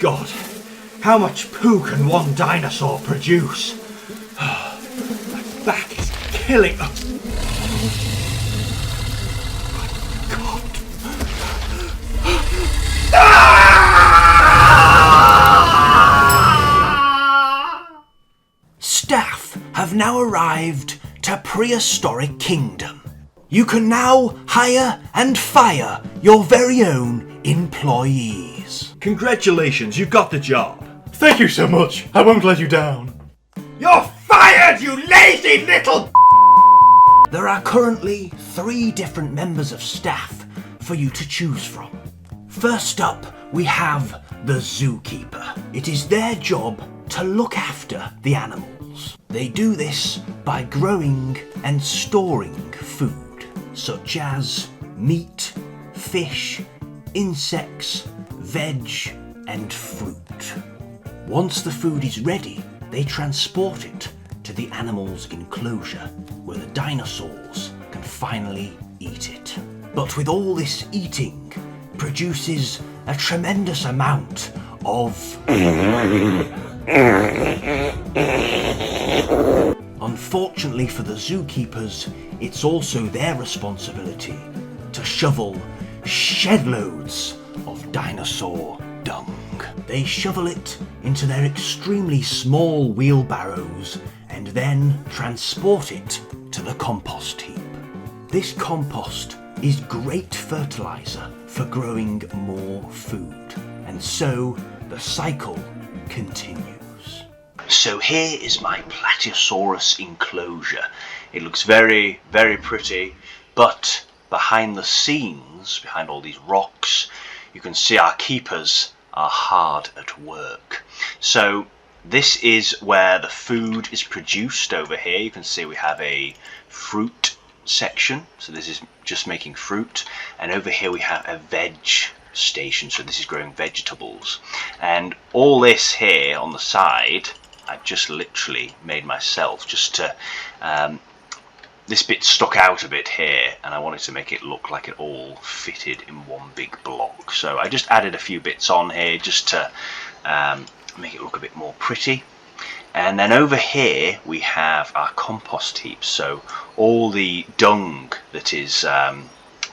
God, how much poo can one dinosaur produce? My back is killing. God. Staff have now arrived to Prehistoric Kingdom. You can now hire and fire your very own employees. Congratulations, you got the job. Thank you so much. I won't let you down. You're fired, you lazy little... There are currently 3 different members of staff for you to choose from. First up, we have the Zookeeper. It is their job to look after the animals. They do this by growing and storing food, such as meat, fish, insects, veg, and fruit. Once the food is ready, they transport it to the animal's enclosure, where the dinosaurs can finally eat it. But with all this eating produces a tremendous amount of... Unfortunately for the zookeepers, it's also their responsibility to shovel shed loads of dinosaur dung. They shovel it into their extremely small wheelbarrows and then transport it to the compost heap. This compost is great fertilizer for growing more food, and so the cycle continues. So here is my Plateosaurus enclosure. It looks very, very pretty, but behind the scenes, behind all these rocks, you can see our keepers are hard at work. So this is where the food is produced over here. You can see we have a fruit section, so this is just making fruit, and over here we have a veg station, so this is growing vegetables. And all this here on the side I've just literally made myself, just to this bit stuck out a bit here, and I wanted to make it look like it all fitted in one big block. So I just added a few bits on here just to make it look a bit more pretty. And then over here we have our compost heaps. So all the dung that is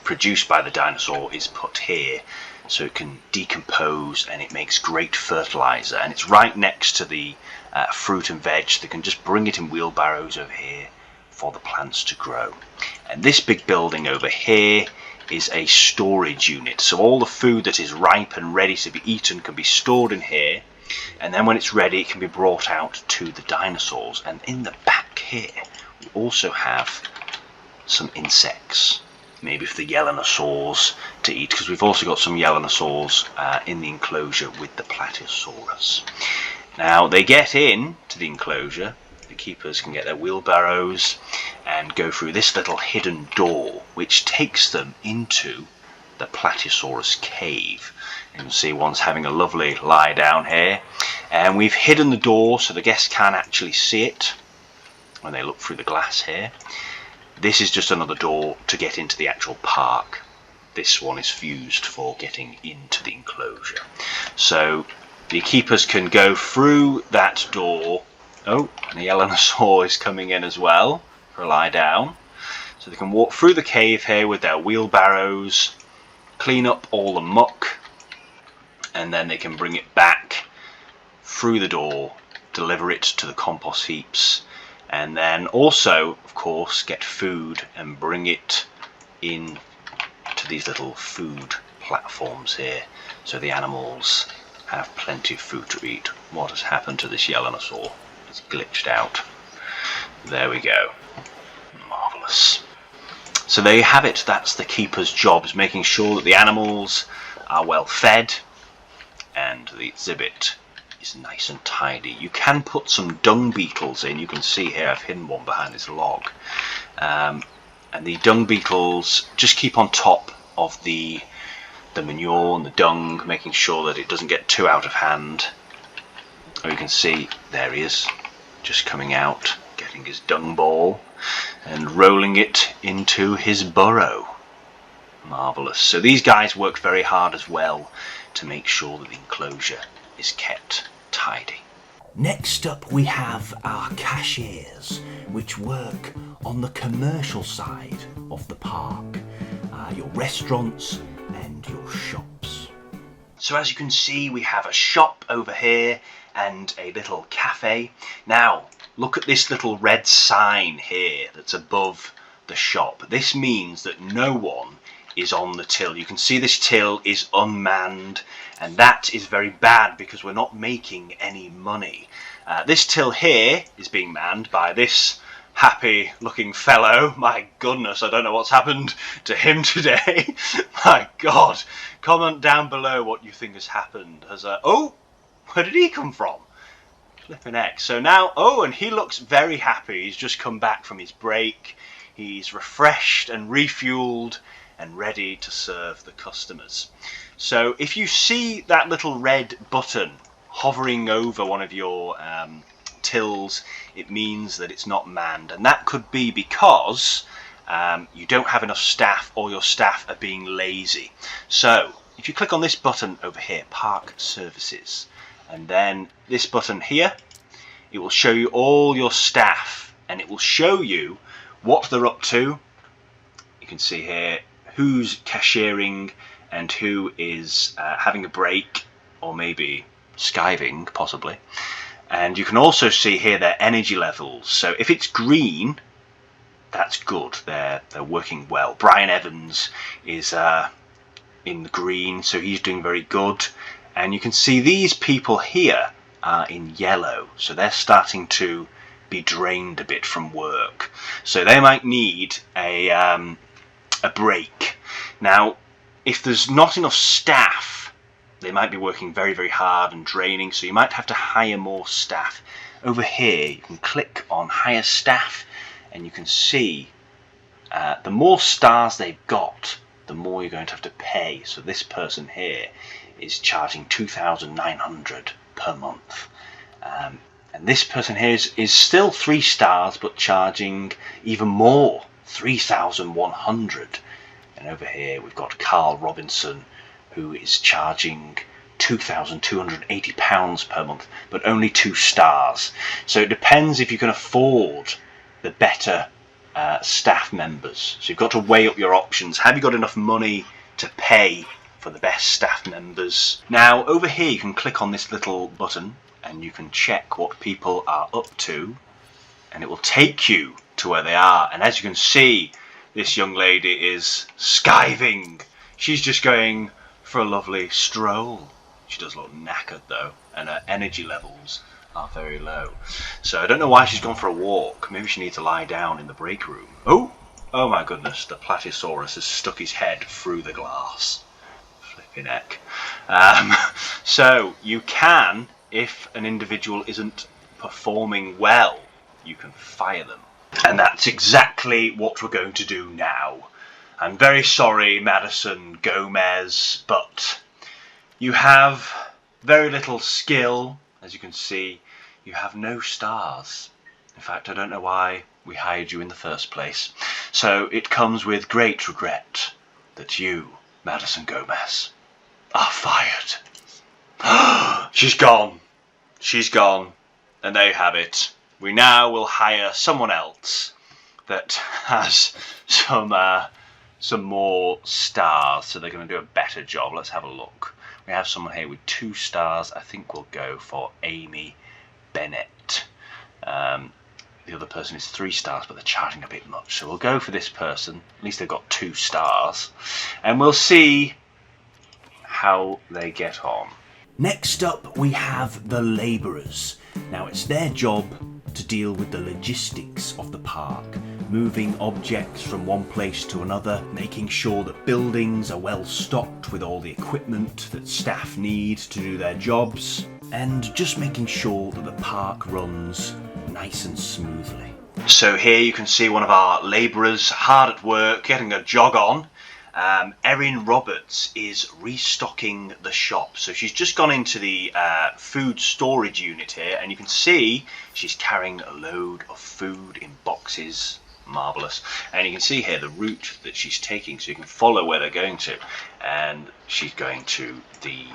produced by the dinosaur is put here, so it can decompose and it makes great fertilizer. And it's right next to the fruit and veg. They can just bring it in wheelbarrows over here for the plants to grow. And this big building over here is a storage unit, so all the food that is ripe and ready to be eaten can be stored in here, and then when it's ready it can be brought out to the dinosaurs. And in the back here we also have some insects, maybe for the Yelanosaurs to eat, because we've also got some Yelanosaurs in the enclosure with the Plateosaurus. Now they get in to the enclosure, the keepers can get their wheelbarrows and go through this little hidden door which takes them into the Plateosaurus cave. You can see one's having a lovely lie down here, and we've hidden the door so the guests can't actually see it when they look through the glass here. This is just another door to get into the actual park. This one is fused for getting into the enclosure. So the keepers can go through that door. Oh, and the Yelanosaur is coming in as well for a lie down. So they can walk through the cave here with their wheelbarrows, clean up all the muck, and then they can bring it back through the door, deliver it to the compost heaps, and then also, of course, get food and bring it in to these little food platforms here, so the animals have plenty of food to eat. What has happened to this Yelanosaur? It's glitched out. There we go. Marvellous. So there you have it. That's the keeper's job, is making sure that the animals are well fed and the exhibit is nice and tidy. You can put some dung beetles in. You can see here I've hidden one behind this log. And the dung beetles just keep on top of the manure and the dung, making sure that it doesn't get too out of hand. Oh, you can see there he is, just coming out, getting his dung ball and rolling it into his burrow. Marvellous. So these guys work very hard as well to make sure that the enclosure is kept tidy. Next up we have our cashiers, which work on the commercial side of the park. Your restaurants and your shops. So as you can see, we have a shop over here and a little cafe. Now, look at this little red sign here that's above the shop. This means that no one is on the till. You can see this till is unmanned, and that is very bad because we're not making any money. This till here is being manned by this happy looking fellow. My goodness, I don't know what's happened to him today. My God, comment down below what you think has happened. Oh, where did he come from? Flipping X. So now, oh, and he looks very happy. He's just come back from his break. He's refreshed and refueled and ready to serve the customers. So if you see that little red button hovering over one of your tills, it means that it's not manned, and that could be because you don't have enough staff, or your staff are being lazy. So if you click on this button over here, Park Services, and then this button here, it will show you all your staff, and it will show you what they're up to. You can see here who's cashiering and who is having a break, or maybe skiving possibly. And you can also see here their energy levels. So if it's green, that's good. They're working well. Brian Evans is in the green, so he's doing very good. And you can see these people here are in yellow, so they're starting to be drained a bit from work. So they might need a break. Now, if there's not enough staff, they might be working very, very hard and draining, so you might have to hire more staff. Over here, you can click on Hire Staff, and you can see the more stars they've got, the more you're going to have to pay. So this person here is charging $2,900 per month. And this person here is still 3 stars, but charging even more, $3,100. And over here, we've got Carl Robinson, who is charging £2,280 per month, but only 2 stars. So it depends if you can afford the better staff members. So you've got to weigh up your options. Have you got enough money to pay for the best staff members? Now, over here you can click on this little button and you can check what people are up to, and it will take you to where they are. And as you can see, this young lady is skiving. She's just going for a lovely stroll. She does look knackered though, and her energy levels are very low. So I don't know why she's gone for a walk. Maybe she needs to lie down in the break room. Oh my goodness, the Plateosaurus has stuck his head through the glass. Flipping heck. So you can, if an individual isn't performing well, you can fire them. And that's exactly what we're going to do now. I'm very sorry, Madison Gomez, but you have very little skill. As you can see, you have no stars. In fact, I don't know why we hired you in the first place. So it comes with great regret that you, Madison Gomez, are fired. She's gone. She's gone. And there you have it. We now will hire someone else that has some more stars, so they're going to do a better job. Let's have a look. We have someone here with 2 stars. I think we'll go for Amy Bennett. The other person is 3 stars, but they're charging a bit much, so we'll go for this person. At least they've got 2 stars, and we'll see how they get on. Next up, we have the labourers. Now, it's their job to deal with the logistics of the park, moving objects from one place to another, making sure that buildings are well stocked with all the equipment that staff need to do their jobs, and just making sure that the park runs nice and smoothly. So here you can see one of our labourers hard at work, getting a jog on. Erin Roberts is restocking the shop. So she's just gone into the food storage unit here, and you can see she's carrying a load of food in boxes. Marvellous. And you can see here the route that she's taking, so you can follow where they're going to. And she's going to the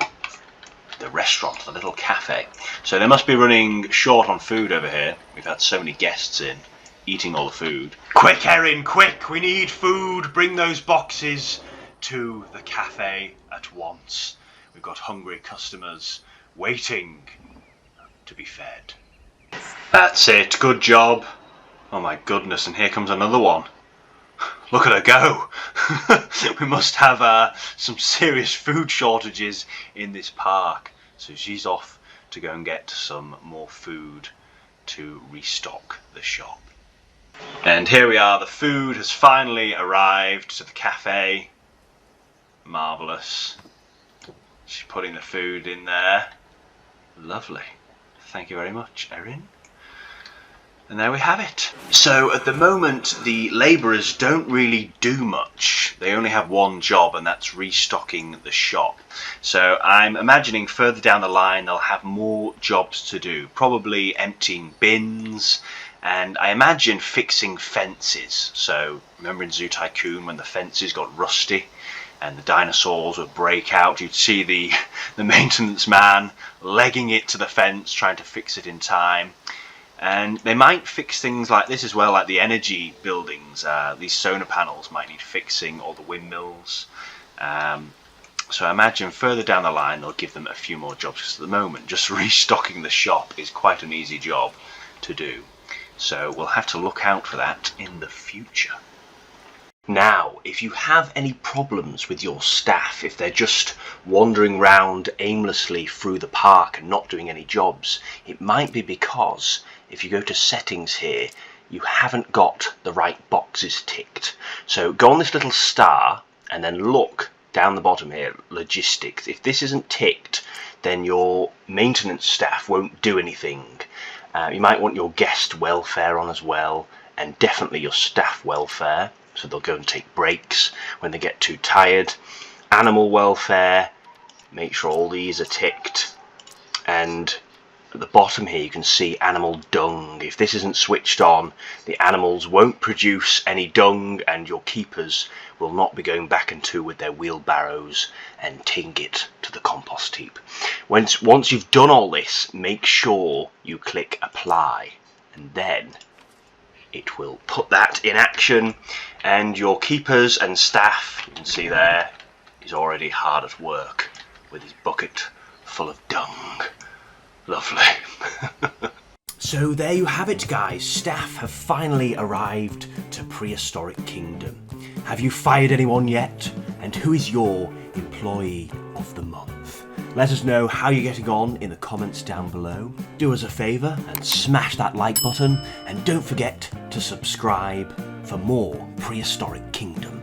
the restaurant, the little cafe. So they must be running short on food over here. We've had so many guests in, eating all the food. Quick, Erin, quick! We need food! Bring those boxes to the cafe at once. We've got hungry customers waiting to be fed. That's it, good job. Oh my goodness, and here comes another one. Look at her go! We must have some serious food shortages in this park. So she's off to go and get some more food to restock the shop. And here we are, the food has finally arrived to the cafe. Marvellous. She's putting the food in there. Lovely. Thank you very much, Erin. And there we have it. So at the moment the labourers don't really do much. They only have one job, and that's restocking the shop. So I'm imagining further down the line they'll have more jobs to do. Probably emptying bins, and I imagine fixing fences. So remember in Zoo Tycoon when the fences got rusty and the dinosaurs would break out, you'd see the maintenance man legging it to the fence, trying to fix it in time. And they might fix things like this as well, like the energy buildings. These solar panels might need fixing, or the windmills. So I imagine further down the line they'll give them a few more jobs, because at the moment just restocking the shop is quite an easy job to do. So we'll have to look out for that in the future. Now, if you have any problems with your staff, if they're just wandering around aimlessly through the park and not doing any jobs, it might be because if you go to settings here, you haven't got the right boxes ticked. So go on this little star and then look down the bottom here, logistics. If this isn't ticked, then your maintenance staff won't do anything. You might want your guest welfare on as well, and definitely your staff welfare, so they'll go and take breaks when they get too tired. Animal welfare, make sure all these are ticked. And at the bottom here you can see animal dung. If this isn't switched on, the animals won't produce any dung, and your keepers will not be going back and with their wheelbarrows and taking it to the compost heap. Once you've done all this, make sure you click apply, and then it will put that in action, and your keepers and staff, you can see there, is already hard at work with his bucket full of dung. Lovely. So there you have it, guys. Staff have finally arrived to Prehistoric Kingdom. Have you fired anyone yet? And who is your employee of the month? Let us know how you're getting on in the comments down below. Do us a favour and smash that like button, and don't forget to subscribe for more Prehistoric Kingdom.